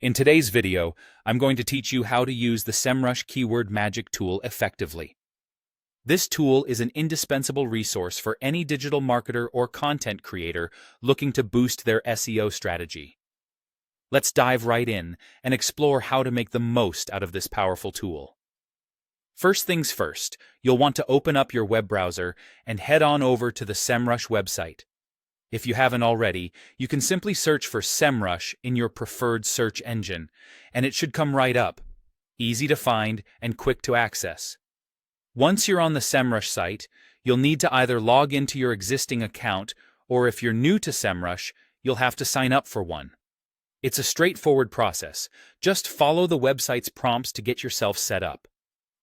In today's video, I'm going to teach you how to use the Semrush Keyword Magic tool effectively. This tool is an indispensable resource for any digital marketer or content creator looking to boost their SEO strategy. Let's dive right in and explore how to make the most out of this powerful tool. First things first, you'll want to open up your web browser and head on over to the Semrush website. If you haven't already, you can simply search for Semrush in your preferred search engine, and it should come right up, easy to find and quick to access. Once you're on the Semrush site, you'll need to either log into your existing account, or if you're new to Semrush, you'll have to sign up for one. It's a straightforward process. Just follow the website's prompts to get yourself set up.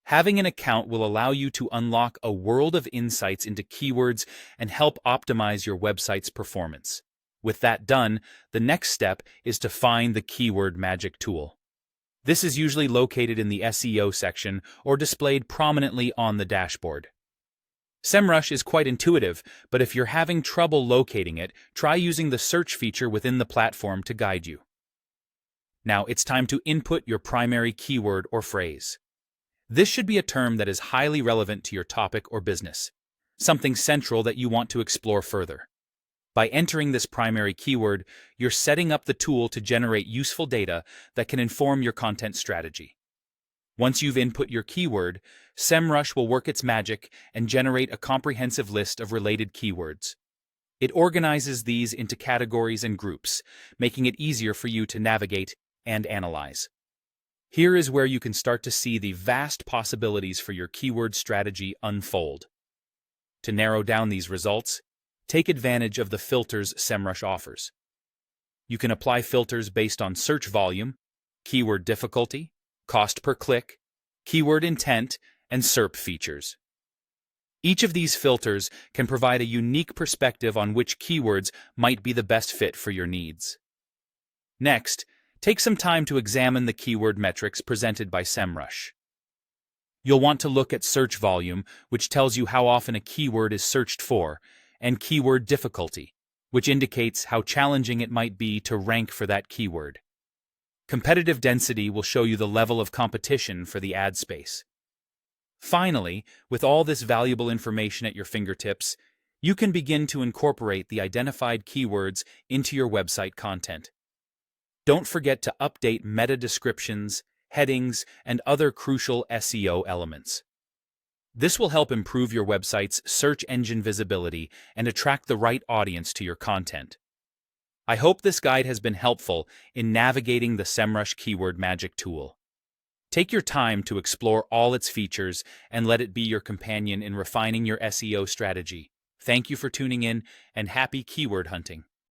Having an account will allow you to unlock a world of insights into keywords and help optimize your website's performance. With that done, the next step is to find the Keyword Magic tool. This is usually located in the SEO section or displayed prominently on the dashboard. Semrush is quite intuitive, but if you're having trouble locating it, try using the search feature within the platform to guide you. Now it's time to input your primary keyword or phrase. This should be a term that is highly relevant to your topic or business, something central that you want to explore further. By entering this primary keyword, you're setting up the tool to generate useful data that can inform your content strategy. Once you've input your keyword, Semrush will work its magic and generate a comprehensive list of related keywords. It organizes these into categories and groups, making it easier for you to navigate and analyze. Here is where you can start to see the vast possibilities for your keyword strategy unfold. To narrow down these results, take advantage of the filters Semrush offers. You can apply filters based on search volume, keyword difficulty, cost per click, keyword intent, and SERP features. Each of these filters can provide a unique perspective on which keywords might be the best fit for your needs. Next, take some time to examine the keyword metrics presented by Semrush. You'll want to look at search volume, which tells you how often a keyword is searched for, and keyword difficulty, which indicates how challenging it might be to rank for that keyword. Competitive density will show you the level of competition for the ad space. Finally, with all this valuable information at your fingertips, you can begin to incorporate the identified keywords into your website content. Don't forget to update meta descriptions, headings, and other crucial SEO elements. This will help improve your website's search engine visibility and attract the right audience to your content. I hope this guide has been helpful in navigating the Semrush Keyword Magic tool. Take your time to explore all its features and let it be your companion in refining your SEO strategy. Thank you for tuning in, and happy keyword hunting.